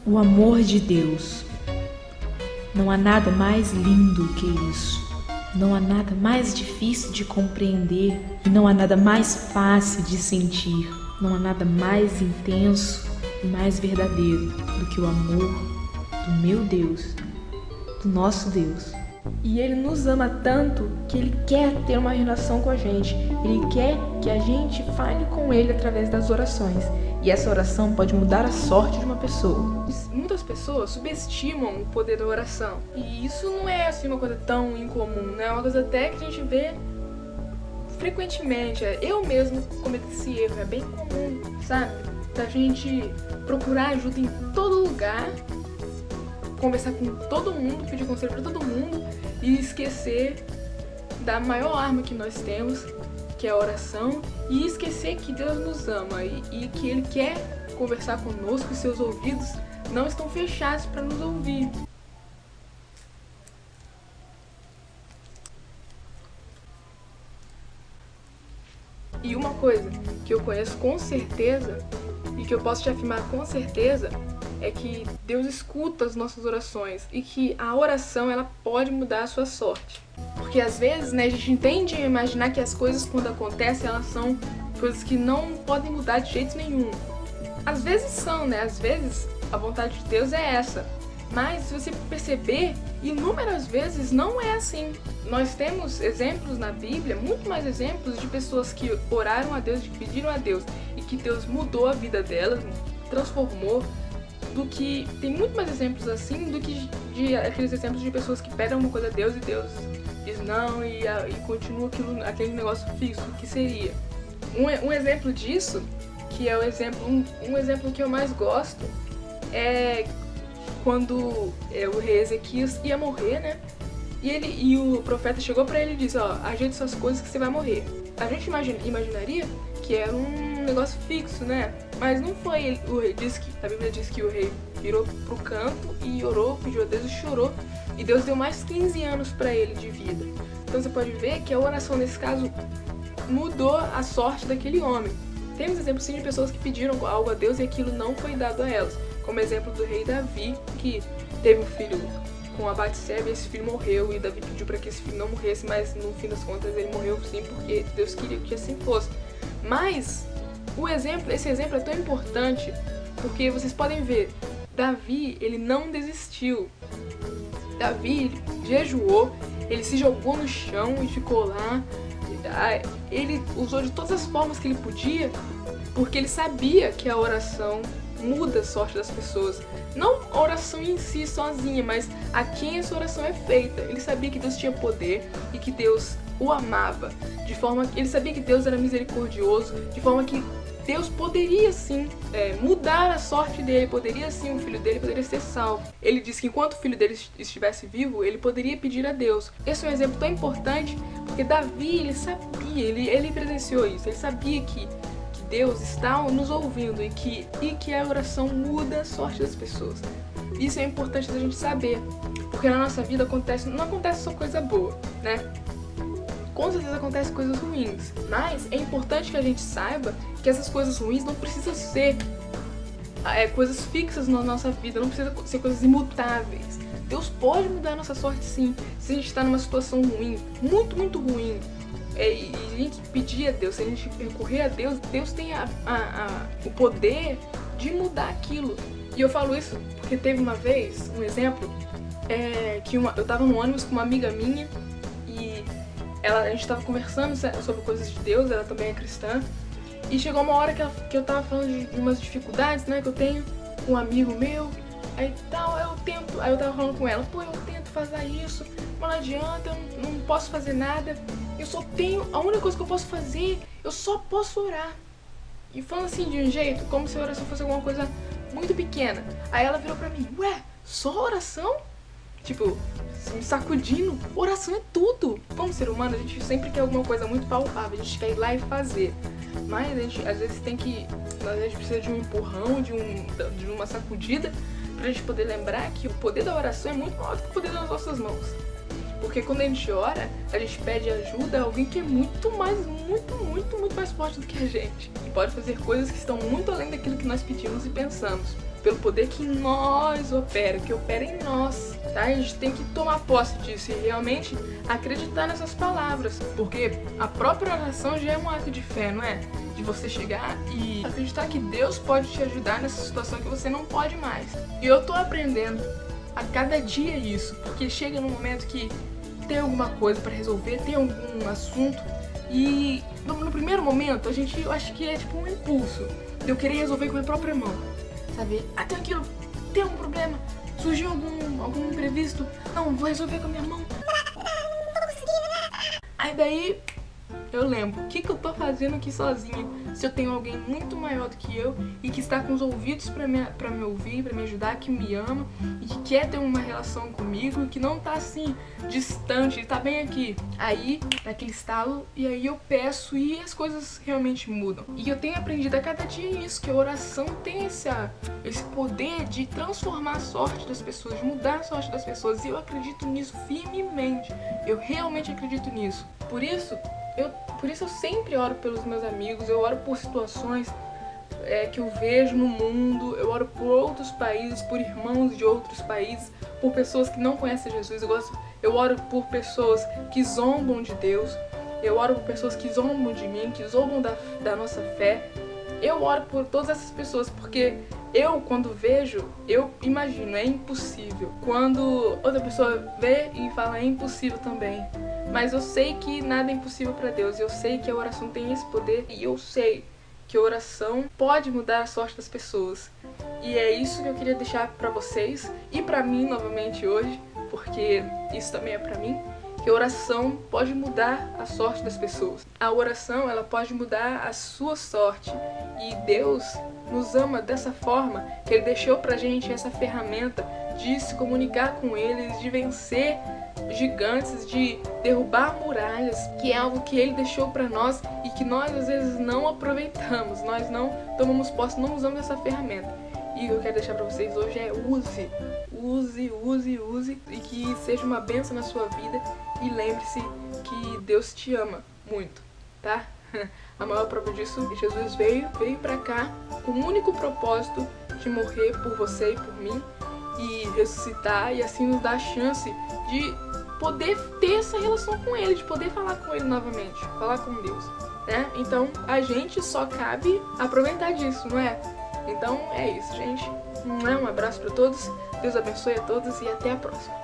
O amor de Deus. Não há nada mais lindo que isso. Não há nada mais difícil de compreender e não há nada mais fácil de sentir. Não há nada mais intenso e mais verdadeiro do que o amor do meu Deus, do nosso Deus. E Ele nos ama tanto que Ele quer ter uma relação com a gente. Ele quer que a gente fale com Ele através das orações. E essa oração pode mudar a sorte de uma pessoa. Muitas pessoas subestimam o poder da oração. E isso não é assim uma coisa tão incomum, né? É uma coisa até que a gente vê frequentemente. Eu mesmo cometo esse erro, é bem comum, sabe? Da gente procurar ajuda em todo lugar, conversar com todo mundo, pedir conselho para todo mundo e esquecer da maior arma que nós temos, que é a oração, e esquecer que Deus nos ama e que Ele quer conversar conosco e seus ouvidos não estão fechados para nos ouvir. E uma coisa que eu conheço com certeza e que eu posso te afirmar com certeza é que Deus escuta as nossas orações e que a oração ela pode mudar a sua sorte. Porque às vezes, né, a gente tende a imaginar que as coisas quando acontecem elas são coisas que não podem mudar de jeito nenhum. Às vezes são, né? Às vezes a vontade de Deus é essa. Mas se você perceber, inúmeras vezes não é assim. Nós temos exemplos na Bíblia, muito mais exemplos de pessoas que oraram a Deus, que pediram a Deus e que Deus mudou a vida delas, transformou, do que tem muito mais exemplos assim do que de aqueles exemplos de pessoas que pedem uma coisa a Deus e Deus diz não e continua aquele negócio fixo que seria. Um exemplo disso, que é um exemplo que eu mais gosto, é quando o rei Ezequias ia morrer, né? E o profeta chegou pra ele e disse, ó, ajeite suas coisas que você vai morrer. A gente imaginaria que era um negócio fixo, né? Mas não foi. O rei a Bíblia diz que o rei virou pro canto e orou, pediu a Deus e chorou. E Deus deu mais 15 anos pra ele de vida. Então você pode ver que a oração nesse caso mudou a sorte daquele homem. Temos exemplos sim de pessoas que pediram algo a Deus e aquilo não foi dado a elas. Como exemplo do rei Davi, que teve um filho com a Batseba e esse filho morreu. E Davi pediu para que esse filho não morresse, mas no fim das contas ele morreu sim, porque Deus queria que assim fosse. Mas esse exemplo é tão importante porque vocês podem ver, Davi, ele não desistiu. Davi, ele jejuou, ele se jogou no chão e ficou lá. Ele usou de todas as formas que ele podia, porque ele sabia que a oração muda a sorte das pessoas. Não a oração em si sozinha, mas a quem essa oração é feita. Ele sabia que Deus tinha poder e que Deus o amava, de forma que ele sabia que Deus era misericordioso, de forma que Deus poderia sim mudar a sorte dele, poderia sim, o filho dele poderia ser salvo. Ele disse que enquanto o filho dele estivesse vivo, ele poderia pedir a Deus. Esse é um exemplo tão importante, porque Davi, ele sabia, ele presenciou isso, ele sabia que Deus está nos ouvindo e que a oração muda a sorte das pessoas. Isso é importante da gente saber, porque na nossa vida não acontece só coisa boa, né? Com certeza acontecem coisas ruins, mas é importante que a gente saiba que essas coisas ruins não precisam ser coisas fixas na nossa vida, não precisa ser coisas imutáveis. Deus pode mudar a nossa sorte sim, se a gente está numa situação ruim, muito, muito ruim, e a gente pedir a Deus, se a gente recorrer a Deus, Deus tem o poder de mudar aquilo. E eu falo isso porque teve uma vez, um exemplo, que eu tava no ônibus com uma amiga minha e a gente tava conversando sobre coisas de Deus, ela também é cristã, e chegou uma hora que eu tava falando de umas dificuldades, né, que eu tenho com um amigo meu, aí eu tava falando com ela, eu tento fazer isso, mas não adianta, eu não posso fazer nada, a única coisa que eu posso fazer, eu só posso orar. E falando assim de um jeito, como se a oração fosse alguma coisa muito pequena. Aí ela virou pra mim, ué, só oração? Tipo, me sacudindo, oração é tudo. Como ser humano, a gente sempre quer alguma coisa muito palpável, a gente quer ir lá e fazer. Mas a gente às vezes precisa de um empurrão, de uma sacudida, pra gente poder lembrar que o poder da oração é muito maior do que o poder das nossas mãos. Porque quando a gente ora, a gente pede ajuda a alguém que é muito mais forte do que a gente. E pode fazer coisas que estão muito além daquilo que nós pedimos e pensamos. pelo poder que em nós opera, que opera em nós, tá? A gente tem que tomar posse disso e realmente acreditar nessas palavras, porque a própria oração já é um ato de fé, não é? De você chegar e acreditar que Deus pode te ajudar nessa situação que você não pode mais. E eu tô aprendendo a cada dia isso, porque chega num momento que tem alguma coisa pra resolver, tem algum assunto e no primeiro momento eu acho que é tipo um impulso de eu querer resolver com a minha própria mão, sabe? Até aquilo, tem algum problema, surgiu algum imprevisto, não, vou resolver com a minha mão. Aí daí eu lembro, o que eu tô fazendo aqui sozinho, se eu tenho alguém muito maior do que eu e que está com os ouvidos pra me ouvir, pra me ajudar, que me ama e que quer ter uma relação comigo e que não tá assim, distante, tá bem aqui. Aí, naquele estalo, e aí eu peço e as coisas realmente mudam. E eu tenho aprendido a cada dia isso, que a oração tem esse poder de transformar a sorte das pessoas, de mudar a sorte das pessoas. E eu acredito nisso firmemente, eu realmente acredito nisso. Por isso eu sempre oro pelos meus amigos, eu oro por situações que eu vejo no mundo, eu oro por outros países, por irmãos de outros países, por pessoas que não conhecem Jesus, eu oro por pessoas que zombam de Deus, eu oro por pessoas que zombam de mim, que zombam da nossa fé. Eu oro por todas essas pessoas, porque quando vejo, eu imagino, é impossível. Quando outra pessoa vê e fala, é impossível também. Mas eu sei que nada é impossível para Deus, eu sei que a oração tem esse poder e eu sei que a oração pode mudar a sorte das pessoas. E é isso que eu queria deixar para vocês e para mim novamente hoje, porque isso também é para mim, que a oração pode mudar a sorte das pessoas. A oração, ela pode mudar a sua sorte. E Deus nos ama dessa forma que Ele deixou pra gente essa ferramenta de se comunicar com Ele, de vencer gigantes, de derrubar muralhas, que é algo que Ele deixou pra nós e que nós às vezes não aproveitamos, nós não tomamos posse, não usamos essa ferramenta. E o que eu quero deixar pra vocês hoje é use e que seja uma bênção na sua vida e lembre-se que Deus te ama muito, tá? A maior prova disso, Jesus veio pra cá com o único propósito de morrer por você e por mim e ressuscitar e assim nos dar a chance de poder ter essa relação com Ele, de poder falar com Ele novamente, falar com Deus, né? Então a gente só cabe aproveitar disso, não é? Então é isso, gente. Um abraço pra todos, Deus abençoe a todos e até a próxima.